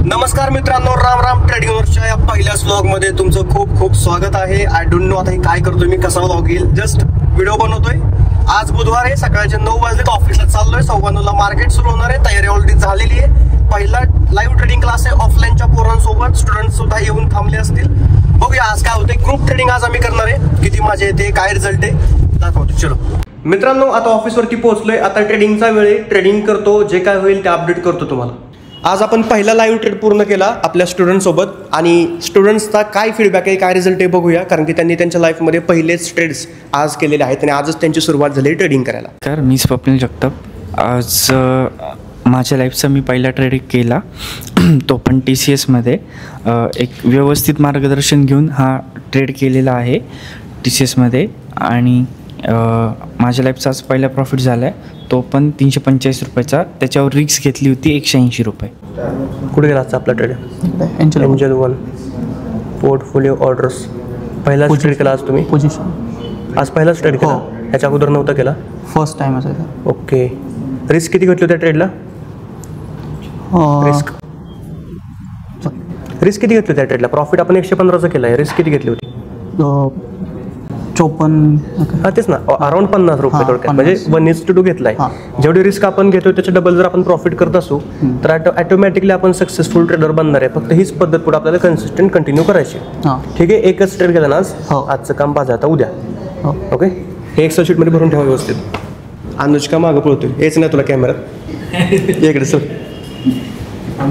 नमस्कार मित्रांनो, राम राम. ट्रेडिंग वर्कच्या या पहिल्या व्लॉग मध्ये तुमचं खूप खूप स्वागत आहे. आय डोंट नो आता काय करतोय मी, कसा व्लॉग येईल, जस्ट व्हिडिओ बनवतोय. आज बुधवार आहे, सकाळचे 9 वाजले, ऑफिसला चाललोय. 9:15 मार्केट सुरू होणार आहे, तयारी ऑलरेडी झालेली आहे. पहिला लाईव्ह ट्रेडिंग क्लास आहे ऑफलाईनच्या पोरांसोबत. स्टुडंट सुद्धा येऊन थांबले असतील. बघूया आज काय होते. ग्रुप ट्रेडिंग आज आम्ही करणार आहे. किती मजा येते, काय रिझल्ट आहे दाखवतो. चलो मित्रांनो, आता ऑफिसवरती पोहोचलोय. आता ट्रेडिंगचा वेळ आहे. ट्रेडिंग करतो, जे काय होईल ते अपडेट करतो तुम्हाला. आज आपण पहिला लाईव्ह ट्रेड पूर्ण केला आपल्या स्टुडंट सोबत, आणि स्टुडंट्सचा काय फीडबॅक आहे, काय रिझल्ट आहे बघूया. कारण की त्यांनी त्यांच्या लाईफमध्ये पहिलेच ट्रेड्स आज केलेले आहेत आणि आजच त्यांची सुरुवात झाली ट्रेडिंग करायला. तर मी स्वप्नील जगताप. आज माझ्या लाईफचा मी पहिला ट्रेड केला, तो पण TCSमध्ये. एक व्यवस्थित मार्गदर्शन घेऊन हा ट्रेड केलेला आहे TCSमध्ये, आणि माझ्या लाईफचा आज पहिला प्रॉफिट झाला आहे, तो पण 345 रुपयाचा. त्याच्यावर रिक्स घेतली होती 180 रुपये. कुठे गेला आजचा आपला trade? Angel one portfolio orders. पहिलाच ट्रेड केला आज तुम्ही? पोझिशन आज पहिलाच ट्रेड केला? ह्याच्या अगोदर नव्हता केला? फर्स्ट टाइम असायचा. ओके. रिस्क किती घेतली होत्या ट्रेडला? रिस्क किती घेतली त्या ट्रेडला? प्रॉफिट आपण 115चा केला आहे. रिस्क किती घेतली होती? 54. हा तेच ना, अराउंड 50 रुपये थोडक्यात. म्हणजे 1:2 घेतलाय. जेवढी रिस्क आपण घेतो त्याच्या डबल जर आपण प्रॉफिट करत असू तर ऑटोमॅटिकली आपण सक्सेसफुल ट्रेडर बनणार आहे. फक्त हीच पद्धत पुढे आपल्याला कन्सिस्टंट कंटिन्यू करायची. ठीक आहे, एकच ट्रेड केला ना आज. आजचं काम पाहिजे आता उद्या. ओके, हे एक्सेल शीट मध्ये भरून ठेवा व्यवस्थित. अनुष्का मागं पळतोय, हेच नाही तुला कॅमेरात. इकडे सर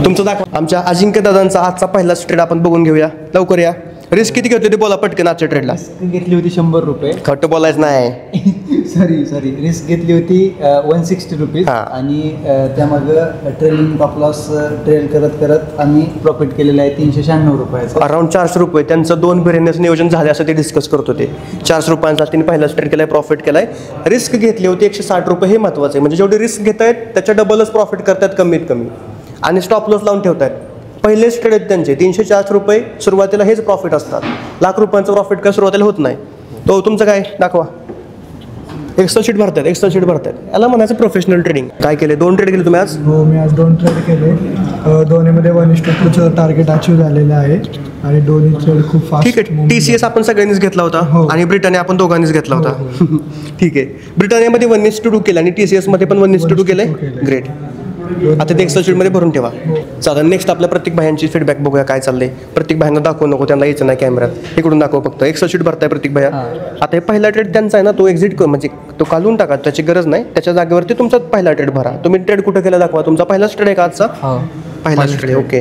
तुमचं दाखवा. आमच्या अजिंक्य दादांचा आजचा पहिलाच ट्रेड आपण बघून घेऊया. लवकर या. रिस्क किती घेतली होती बोला पटकन आजच्या ट्रेडला? घेतली होती 100 रुपये. खोटं बोलायचं नाही. सॉरी रिस्क घेतली होती 160 रुपीज. आणि त्यामागं ट्रेलिंग टॉप लॉस ट्रेल करत आम्ही प्रॉफिट केलेलं आहे 396 रुपयाचं. अराउंड 400 रुपये. त्यांचं 2 बिरेनेस नियोजन झाले असं ते डिस्कस करत होते. 400 रुपयांचा त्यांनी पहिलाच ट्रेड केलाय, प्रॉफिट केलाय. रिस्क घेतली होती 160 रुपये. हे महत्वाचं आहे. म्हणजे जेवढी रिस्क घेत आहेत त्याच्या डबलच प्रॉफिट करतात कमीत कमी, आणि स्टॉप लॉस लावून ठेवतात. पहिलेच ट्रेड आहेत त्यांचे 304 रुपये. सुरुवातीला हेच प्रॉफिट असतात. लाख रुपयांचं प्रॉफिट काय सुरुवातीला होत नाही. तो तुमचं काय दाखवा. एक्सेल शीट भरतात, एक्सेल शीट भरतात. याला म्हणायचं प्रोफेशनल ट्रेडिंग. काय केले? 2 ट्रेड केले तुम्ही आज? हो, मी आज 2 ट्रेड केले. दोन्हीमध्ये 1:2चं टार्गेट अचीव झालेलं आहे, आणि दोन्ही ट्रेड खूप फास्ट. ठीक आहे. TCS आपण सगळ्यांनीच घेतला होता, आणि ब्रिटानिया आपण दोघांनीच घेतला होता. ठीक आहे. ब्रिटानियामध्ये 1:2 केलं आणि TCS मध्ये पण 1:2 केलंय. ग्रेट. आता ते एक्सेल शीटमध्ये भरून ठेवा. चला नेक्स्ट आपल्या प्रत्येक भायांची फीडबॅक बघूया काय चाललंय. प्रत्येक भायांना दाखवू नको, त्यांना यायचं नाही कॅमेऱ्यात. इकडून दाखव फक्त. एक्सेल शीट भरताय प्रत्येक भाया. आता हे पहिला ट्रेड त्यांचा आहे ना, तो एक्झिट म्हणजे तो काढून टाका, त्याची गरज नाही. त्याच्या जागेवरती तुमचा पहिला ट्रेड भरा. तुम्ही ट्रेड कुठं केला दाखवा. तुमचा पहिलाच ट्रेड आहे का आजचा? पहिलाच ट्रेड आहे. ओके.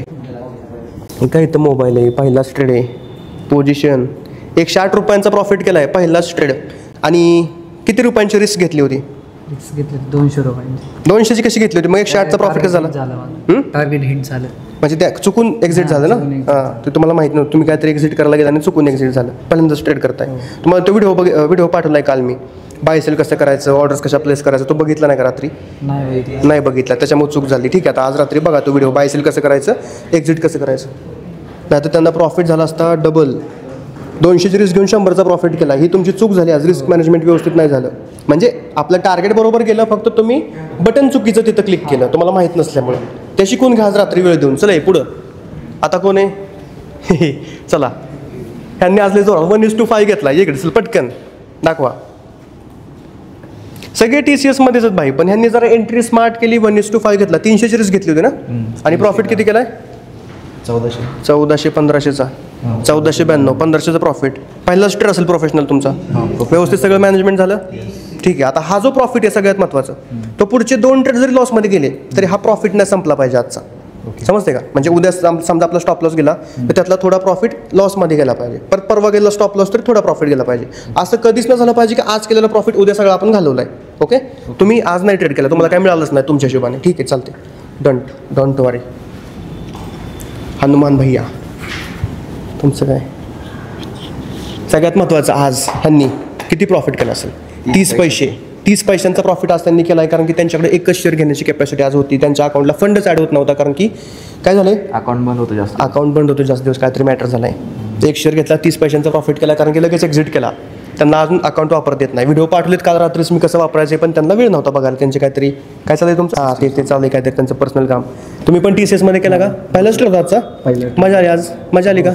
काय इथं मोबाईल आहे. पहिलाच ट्रेड आहे. पोझिशन 160 रुपयांचा प्रॉफिट केला आहे पहिलाच ट्रेड. आणि किती रुपयांची रिस्क घेतली होती? घेतली 200 रुपयांची. 200ची कशी घेतली होती? मग 160चा प्रॉफिट कसं झाला? टार्गेट हिट झालं. म्हणजे त्या चुकून एक्झिट झालं ना? ते तुम्हाला माहित नव्हतं. तुम्ही काहीतरी एक्झिट करायला गेला आणि चुकून एक्झिट झालं. पहिल्यांदाच ट्रेड करताय. तुम्हाला तो व्हिडिओ पाठवलाय काल मी. बाय सेल कसं करायचं, ऑर्डर्स कशा प्लेस करायचं. तो बघितला नाही का रात्री? नाही बघितला, त्याच्यामुळे चूक झाली. ठीक आहे, आता आज रात्री बघा तो व्हिडिओ. बाय सेल कसं करायचं, एक्झिट कसं करायचं. नाही तर त्यांना प्रॉफिट झाला असता डबल. 200ची रिस्क घेऊन 100चा प्रॉफिट केला. ही तुमची चूक झाली आज. रिस्क मॅनेजमेंट व्यवस्थित नाही झालं. म्हणजे आपलं टार्गेट बरोबर गेलं, फक्त तुम्ही बटन चुकीचं तिथं क्लिक केलं तुम्हाला माहीत नसल्यामुळे. त्या शिकून घ्या आज रात्री वेळ देऊन. चला पुढं. आता कोण आहे? चला, ह्यांनी आज लय जोरात 1:5 घेतला. इकडे चल पटकन दाखवा. सगळे TCS मध्येच भाई, पण ह्यांनी जरा एंट्री स्मार्ट केली. 1:5 घेतला. 300ची रिस्क घेतली होती ना, आणि प्रॉफिट किती केलाय? 1400 1500चा. 1492 1500चा प्रॉफिट. पहिलाच ट्रेड असेल प्रोफेशनल तुमचा. व्यवस्थित सगळं मॅनेजमेंट झालं. ठीक आहे. आता हा जो प्रॉफिट आहे सगळ्यात महत्त्वाचा, तो पुढचे 2 ट्रेड जरी लॉसमध्ये गेले तरी हा प्रॉफिट नाही संपला पाहिजे आजचा. समजते का? म्हणजे उद्या समजा आपला स्टॉप लॉस गेला तर त्यातला थोडा प्रॉफिट लॉसमध्ये गेला पाहिजे. परत परवा गेला स्टॉप लॉस तरी थोडा प्रॉफिट गेला पाहिजे. असं कधीच नाही झालं पाहिजे की आज केलेला प्रॉफिट उद्या सगळं आपण घालवलाय. ओके. तुम्ही आज नाही ट्रेड केला, तुम्हाला काय मिळालंच नाही तुमच्या हिशोबाने. ठीक आहे, चालते. डोंट वरी. हनुमान भैया तुमचं काय? सगळ्यात महत्त्वाचं आज ह्यांनी किती प्रॉफिट केला असेल? 30 पैसे. 30 पैशांचा प्रॉफिट आज त्यांनी केला आहे, कारण की त्यांच्याकडे एकच शेअर घेण्याची कॅपॅसिटी आज होती. त्यांच्या अकाउंटला फंडच ॲड होत नव्हता, कारण की काय झालं? अकाउंट बंद होतं जास्त दिवस. काहीतरी मॅटर झालाय. एक शेअर घेतला, 30 पैशांचा प्रॉफिट केला, कारण की लगेच एक्झिट केला. त्यांना अजून अकाउंट वापरता येत नाही. व्हिडिओ पाठवलेत काल रात्रीच मी कसं वापरायचे, पण त्यांना वेळ नव्हता बघायला. त्यांचे काहीतरी काय चाललंय तुमचं, हां ते चाललंय काहीतरी त्यांचं पर्सनल काम. तुम्ही पण TCS मध्ये केला का? पहिलाच ट्रेड होता आजचा? मजा आली आज? मजा आली का?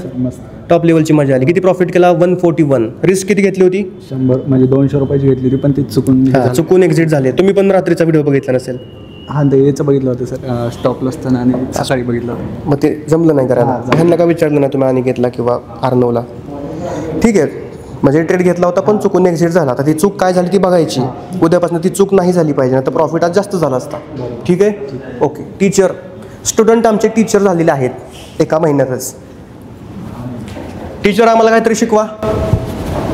टॉप लेवलची मजा आली. किती प्रॉफिट केला? 141. रिस्क किती घेतली होती? 100 म्हणजे 200 रुपयाची घेतली होती, पण ती चुकून एक्झिट झाले. तुम्ही पण रात्रीचा व्हिडिओ बघितला नसेल. हां याचं बघितलं होतं सर, स्टॉप लॉसचं आणि सकाळी बघितलं होतं. मग ते जमलं नाही करायला. ह्यांना का विचारलं नाही तुम्ही अनिकेतला किंवा अर्णवला? ठीक आहे, म्हणजे ट्रेड घेतला होता पण चुकून एक्झिट झाला. तर ती चूक काय झाली ती बघायची. उद्यापासून ती चूक नाही झाली पाहिजे, ना तर प्रॉफिट आज जास्त झाला असता. ठीक आहे, ओके. टीचर स्टुडंट आमचे टीचर झालेले आहेत एका महिन्यातच. टीचर आम्हाला काहीतरी शिकवा.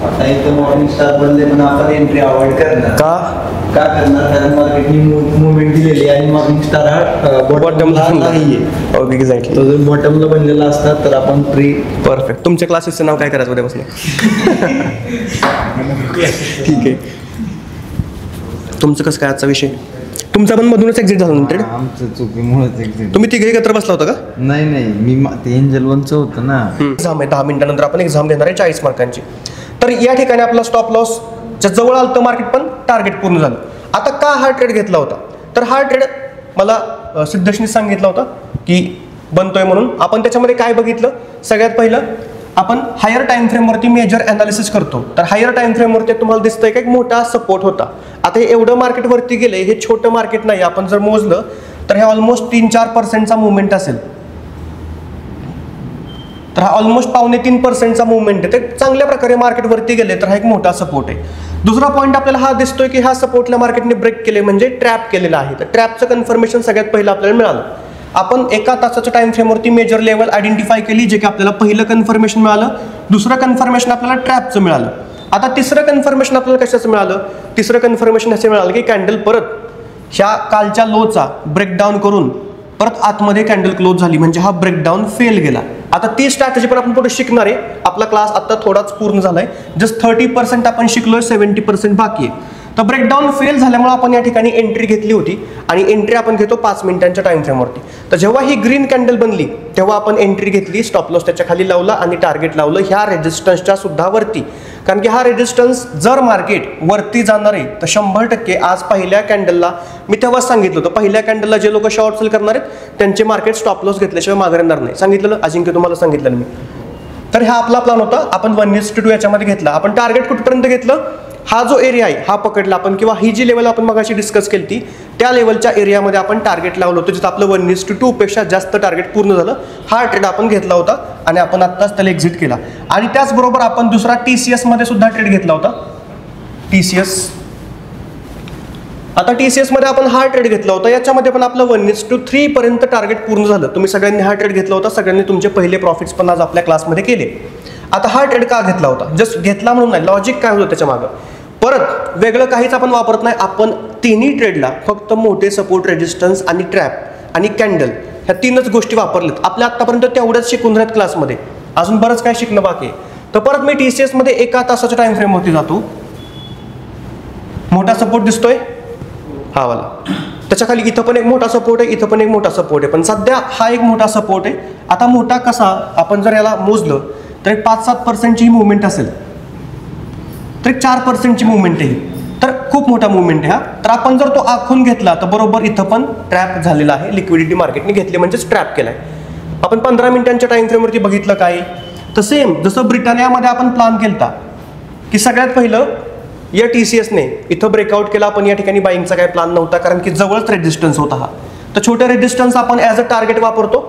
आता इथं मॉर्निंग स्टार बनले पण आपण एंट्री अवॉइड करणार. का करणार? कारण मार्केटनी मुवमेंट दिलेली आणि मॉर्निंग स्टार हा बॉटमला नाहीये. Okay, exactly. तो जर बॉटमला बनलेला असतात तर आपण ट्री. परफेक्ट. तुमच्या क्लासेसचं नाव काय करायचं उद्यापासून? ठीक आहे. तुमचं कसं काय आजचा विषय? तुमचा पण मधूनच एक्झिट झाला ट्रेड? आमचं चुकीमुळेच एक्झिट. तुम्ही तिघे एकत्र बसला होता का? नाही मी ते एंजल वनचं होतं ना. एक्झाम आहे 10 मिनिटानंतर आपण एक्झाम देणार आहे 40 मार्कांची. तर या ठिकाणी आपला स्टॉप लॉसच्या जवळ आलं तर मार्केट पण टार्गेट पूर्ण झालं. आता का हा ट्रेड घेतला होता? तर हा ट्रेड मला सिद्धेशनी सांगितला होता की बनतोय म्हणून. आपण त्याच्यामध्ये काय बघितलं? सगळ्यात पहिलं आपण हायर टाइम फ्रेमवरती मेजर अनालिसिस करतो. तर हायर टाइम फ्रेमवरती तुम्हाला दिसतंय का एक मोठा सपोर्ट होता. आता हे एवढं मार्केट वरती गेलंय, हे छोटं मार्केट नाही. आपण जर मोजलं तर हे ऑलमोस्ट 3-4% मुवमेंट असेल. तर हा ऑलमोस्ट 2.5-3% मुवमेंट आहे. तर चांगल्या प्रकारे मार्केट वरती गेले, तर हा एक मोठा सपोर्ट आहे. दुसरा पॉईंट आपल्याला हा दिसतोय की हा सपोर्टला मार्केटने ब्रेक केले, म्हणजे ट्रॅप केलेला आहे. तर ट्रॅपचं कन्फर्मेशन सगळ्यात पहिलं आपल्याला मिळालं. आपण एका तासाच्या टाइम फ्रेमवरती मेजर लेवल आयडेंटिफाय केली, जे की आपल्याला पहिलं कन्फर्मेशन मिळालं. दुसरं कन्फर्मेशन आपल्याला ट्रॅपचं मिळालं. आता तिसरं कन्फर्मेशन आपल्याला कशाचं मिळालं? तिसरं कन्फर्मेशन असं मिळालं की कॅन्डल परत ह्या कालच्या लोचा ब्रेकडाऊन करून परत आतमध्ये कॅन्डल क्लोज झाली, म्हणजे हा ब्रेकडाऊन फेल गेला. आता ती स्ट्रॅटेजी पण आपण पुढे शिकणार आहे. आपला क्लास आता थोडाच पूर्ण झालाय. जस्ट 30% आपण शिकलोय, 70% बाकी आहे. तर ब्रेकडाऊन फेल झाल्यामुळे आपण या ठिकाणी एंट्री घेतली होती आणि एंट्री आपण घेतो 5 मिनिटांच्या टाइम फ्रेमवरती. तर जेव्हा ही ग्रीन कॅन्डल बनली तेव्हा आपण एंट्री घेतली, स्टॉप लॉस त्याच्या खाली लावला आणि टार्गेट लावलं ह्या रेजिस्टन्सच्या सुद्धा वरती. कारण की हा रेजिस्टन्स जर मार्केट वरती जाणार आहे तर 100% आज पहिल्या कॅन्डलला मी तेव्हाच सांगितलं होतं, पहिल्या कॅन्डलला जे लोक शॉर्ट सेल करणार आहेत त्यांचे मार्केट स्टॉप लॉस घेतल्याशिवाय मागे येणार नाही. सांगितलेलं अजिंक्य, तुम्हाला सांगितलेलं मी. तर हा आपला प्लॅन होता. आपण 1:2 याच्यामध्ये घेतला. आपण टार्गेट कुठपर्यंत घेतलं? हा जो एरिया आहे हा पकडला आपण, किंवा ही जी लेवल आपण मगाशी डिस्कस केली ती त्या लेवलच्या एरियामध्ये आपण टार्गेट लावलं होतं, जिथं आपलं 1:2 पेक्षा जास्त टार्गेट पूर्ण झालं. हा ट्रेड आपण घेतला होता आणि आपण आत्ताच त्याला एक्झिट केला. आणि त्याचबरोबर आपण दुसरा TCS मध्ये सुद्धा ट्रेड घेतला होता. TCS, आता TCS मध्ये आपण हा ट्रेड घेतला होता. याच्यामध्ये पण आपलं 1:3 पर्यंत टार्गेट पूर्ण झालं. तुम्ही सगळ्यांनी हा ट्रेड घेतला होता, सगळ्यांनी तुमचे पहिले प्रॉफिट्स पण आज आपल्या क्लासमध्ये केले. आता हा ट्रेड का घेतला होता? जस्ट घेतला म्हणून नाही, लॉजिक काय होतं त्याच्या मागं? परत वेगळं काहीच आपण वापरत नाही. आपण तिन्ही ट्रेडला फक्त मोठे सपोर्ट, रेजिस्टन्स आणि ट्रॅप आणि कॅन्डल ह्या 3च गोष्टी वापरल्यात. आपल्या आत्तापर्यंत तेवढ्याच शिकून राहत क्लासमध्ये, अजून बरंच काय शिकणं बाकी आहे. तर परत मी TCS मध्ये एका तासाच्या टाइम फ्रेमवरती जातो. मोठा सपोर्ट दिसतोय हा वाला, त्याच्या खाली इथं पण एक मोठा सपोर्ट आहे, इथं पण एक मोठा सपोर्ट आहे, पण सध्या हा एक मोठा सपोर्ट आहे. आता मोठा कसा? आपण जर याला मोजलं तर एक 5-7% ही मुवमेंट असेल, तर एक 4% मुवमेंट आहे. तर खूप मोठा मुवमेंट आहे हा. तर आपण जर तो आखून घेतला तर बरोबर इथं पण ट्रॅप झालेला आहे. लिक्विडिटी मार्केटने घेतली म्हणजेच ट्रॅप केलाय. आपण 15 मिनिटांच्या टाइम फ्रेमवरती बघितलं काय? तर सेम जसं ब्रिटानियामध्ये आपण प्लॅन केलता की सगळ्यात पहिलं या TCSने इथं ब्रेकआउट केला. आपण या ठिकाणी बाईंगचा काय प्लॅन नव्हता, कारण की जवळच रेजिस्टन्स होता हा. तर छोटे रेजिस्टन्स आपण ॲज अ टार्गेट वापरतो.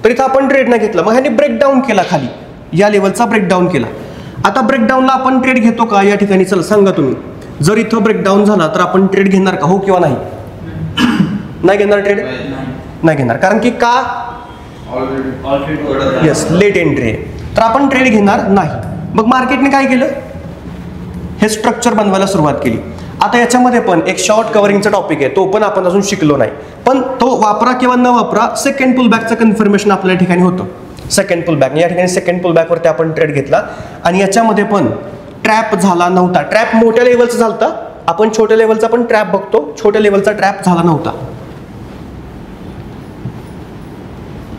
तर इथं आपण ट्रेड नाही घेतला. मग ह्याने ब्रेकडाऊन केला, खाली या लेवलचा ब्रेकडाऊन केला. आता ब्रेकडाऊनला आपण ट्रेड घेतो का या ठिकाणी? चला सांगा तुम्ही. जर इथं ब्रेकडाऊन झाला तर आपण ट्रेड घेणार का? हो किंवा नाही? नाही घेणार ट्रेड? नाही घेणार. कारण की का? येस, लेट एंट्री आहे. तर आपण ट्रेड घेणार नाही. मग मार्केटने काय केलं? हे स्ट्रक्चर बनवायला सुरुवात केली. आता याच्यामध्ये पण एक शॉर्ट कव्हरिंगचा टॉपिक आहे, तो पण आपण अजून शिकलो नाही. पण तो वापरा किंवा न वापरा, सेकंड पुलबॅकचं कन्फर्मेशन आपल्या ठिकाणी होतं. सेकंड पुलबॅक, या ठिकाणी सेकंड पुलबॅकवरती आपण ट्रेड घेतला आणि याच्यामध्ये पण ट्रॅप झाला नव्हता. ट्रॅप मोठ्या लेवलचा झालता, आपण छोट्या लेवलचा पण ट्रॅप बघतो. छोट्या लेवलचा ट्रॅप झाला नव्हता.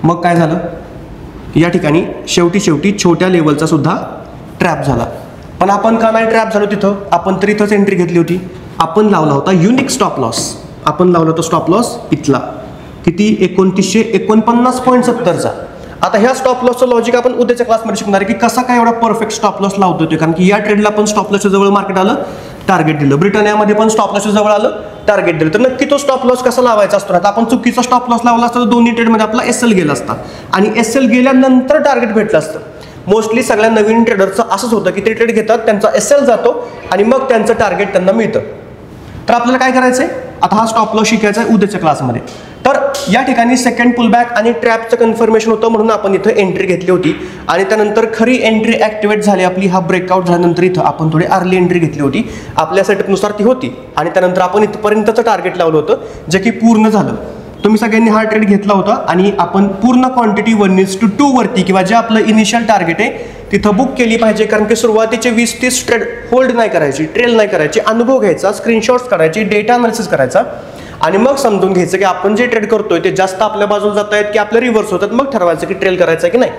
मग काय झालं? या ठिकाणी शेवटी छोट्या लेवलचा सुद्धा ट्रॅप झाला. पण आपण का नाही ट्रॅप झालो तिथं? आपण तर इथंच एंट्री घेतली होती. आपण लावला होता युनिक स्टॉप लॉस. आपण लावला होता स्टॉप लॉस इथला किती 2949.70चा. आता ह्या स्टॉप लॉसचं लॉजिक आपण उद्याच्या क्लासमध्ये शिकणार आहे की कसा काय एवढा परफेक्ट स्टॉप लॉस लावतो ते. कारण की या ट्रेडला पण स्टॉप लॉसच्या जवळ मार्केट आलं, टार्गेट दिलं. ब्रिटानियामध्ये पण स्टॉप लॉसच्या जवळ आलं, टार्गेट दिलं. तर नक्की तो स्टॉप लॉस कसा लावायचा असतो. आता आपण चुकीचा स्टॉप लॉस लावला असता तर दोन्ही ट्रेडमध्ये आपला SL गेला असता आणि SL गेल्यानंतर टार्गेट भेटलं असतं. मोस्टली सगळ्या नवीन ट्रेडरचं असंच होतं की ते ट्रेड घेतात, त्यांचा SL जातो आणि मग त्यांचं टार्गेट त्यांना मिळतं. तर आपल्याला काय करायचंय आता, हा स्टॉप लॉस शिकायचा आहे उद्याच्या क्लासमध्ये. तर या ठिकाणी सेकंड पुलबॅक आणि ट्रॅपचं कन्फर्मेशन होतं म्हणून आपण इथं एंट्री घेतली होती आणि त्यानंतर खरी एंट्री ऍक्टिवेट झाली आपली. हा ब्रेकआउट झाल्यानंतर इथं आपण थोडी अर्ली एंट्री घेतली होती, आपल्या सेटअपनुसार ती होती आणि त्यानंतर आपण इथपर्यंतचं टार्गेट लावलं होतं जे की पूर्ण झालं. तुम्ही सगळ्यांनी हा ट्रेड घेतला होता आणि आपण पूर्ण क्वांटिटी 1:2 वरती किंवा जे आपलं इनिशियल टार्गेट आहे तिथं बुक केली पाहिजे. कारण की सुरुवातीचे 20-30 ट्रेड होल्ड नाही करायची, ट्रेल नाही करायची, अनुभव घ्यायचा, स्क्रीनशॉट्स करायचे, डेटा अनालिसिस करायचा आणि मग समजून घ्यायचं की आपण जे ट्रेड करतोय ते जास्त आपल्या बाजूला जात आहेत की आपल्या रिव्हर्स होतात. मग ठरवायचं की ट्रेल करायचं की नाही.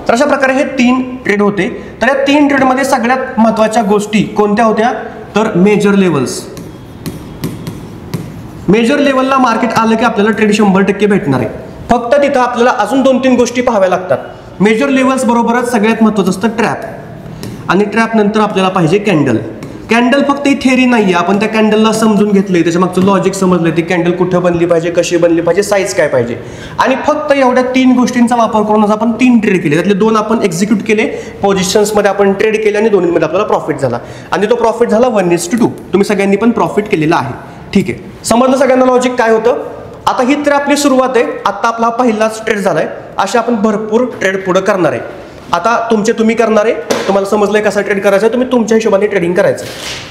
तर अशा प्रकारे हे 3 ट्रेड होते. तर या 3 ट्रेडमध्ये सगळ्यात महत्त्वाच्या गोष्टी कोणत्या होत्या तर मेजर लेवल्स. मेजर लेवलला मार्केट आलं की आपल्याला ट्रेड 100% भेटणार आहे. फक्त तिथं आपल्याला अजून 2-3 गोष्टी पाहाव्या लागतात. मेजर लेवल्स बरोबरच सगळ्यात महत्त्वाचं असतं ट्रॅप आणि ट्रॅप नंतर आपल्याला पाहिजे कॅन्डल. कॅन्डल फक्त ही थेअरी नाही आहे, आपण त्या कॅन्डलला समजून घेतलंय, त्याच्या मागचं लॉजिक समजलंय, ती कॅन्डल कुठं बनली पाहिजे, कशी बनली पाहिजे, साईज काय पाहिजे. आणि फक्त एवढ्या 3 गोष्टींचा वापर करूनच आपण 3 ट्रेड केले. त्यातले 2 आपण एक्झिक्यूट केले, पोझिशन्समध्ये आपण ट्रेड केले आणि दोन्हीमध्ये आपल्याला प्रॉफिट झाला आणि तो प्रॉफिट झाला 1:2. तुम्ही सगळ्यांनी पण प्रॉफिट केलेला आहे. ठीक आहे, समजलं सगळ्यांना लॉजिक काय होतं. आता ही तर आपली सुरुवात आहे. आता आपला पहिलाच ट्रेड झालाय, असे आपण भरपूर ट्रेड पुढे करणार आहे. आता तुम्ही करणार आहे, तुम्हाला समजलंय कसा ट्रेड करायचा आहे, तुम्ही तुमच्या हिशोबाने ट्रेडिंग करायचं.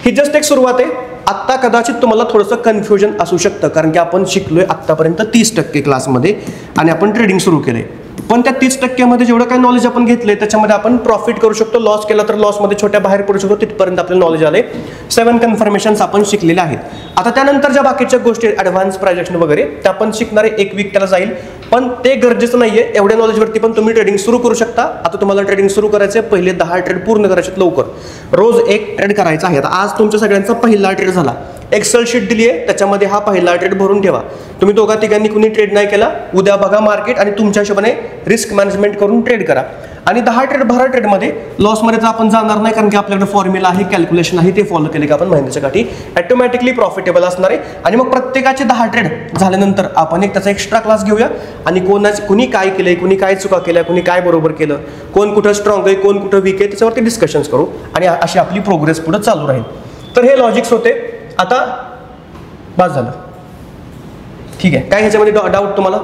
ही जस्ट एक सुरुवात आहे. आत्ता कदाचित तुम्हाला थोडंसं कन्फ्युजन असू शकतं कारण की आपण शिकलोय आत्तापर्यंत 30% क्लासमध्ये आणि आपण ट्रेडिंग सुरू केलंय. पण त्या 30%मध्ये जेवढं काही नॉलेज आपण घेतलंय त्याच्यामध्ये आपण प्रॉफिट करू शकतो, लॉस केला तर लॉसमध्ये छोट्या बाहेर पडू शकतो. तिथपर्यंत आपल्याला नॉलेज आले. 7 कन्फर्मेशन्स आपण शिकलेले आहेत. आता त्यानंतर ज्या बाकीच्या गोष्टी ॲडव्हान्स प्राइजेक्शन वगैरे त्या आपण शिकणारे 1 वीक त्याला जाईल, पण ते गरजेचं नाहीये. एवढ्या नॉलेजवरती पण तुम्ही ट्रेडिंग सुरू करू शकता. आता तुम्हाला ट्रेडिंग सुरू करायचे, पहिले 10 ट्रेड पूर्ण करायचे लवकर. रोज 1 ट्रेड करायचा आहे. आता आज तुमच्या सगळ्यांचा पहिला ट्रेड झाला. एक्सेल शीट दिली आहे, त्याच्यामध्ये हा पहिला ट्रेड भरून ठेवा. तुम्ही दोघा-तिघांनी कुणी ट्रेड नाही केला, उद्या बघा मार्केट आणि तुमच्या हिशोबाने रिस्क मॅनेजमेंट करून ट्रेड करा. आणि 10 ट्रेड 12 ट्रेडमध्ये लॉसमध्ये तर आपण जाणार नाही कारण की आपल्याकडे फॉर्म्युला आहे, कॅल्क्युलेशन आहे, ते फॉलो केले की आपण महिन्याच्या काठी ऑटोमॅटिकली प्रॉफिटेबल असणार आहे. आणि मग प्रत्येकाचे 10 ट्रेड झाल्यानंतर आपण एक त्याचा एक्स्ट्रा क्लास घेऊया आणि कुणी काय केलंय, कुणी काय चुका केल्या, कुणी काय बरोबर केलं, कोण कुठं स्ट्रॉंग आहे, कोण कुठं वीक आहे, त्याच्यावरती डिस्कशन्स करू आणि अशी आपली प्रोग्रेस पुढे चालू राहील. तर हे लॉजिक्स होते. आता बस झालं. ठीक आहे, काय ह्याच्यामध्ये डाऊट तुम्हाला?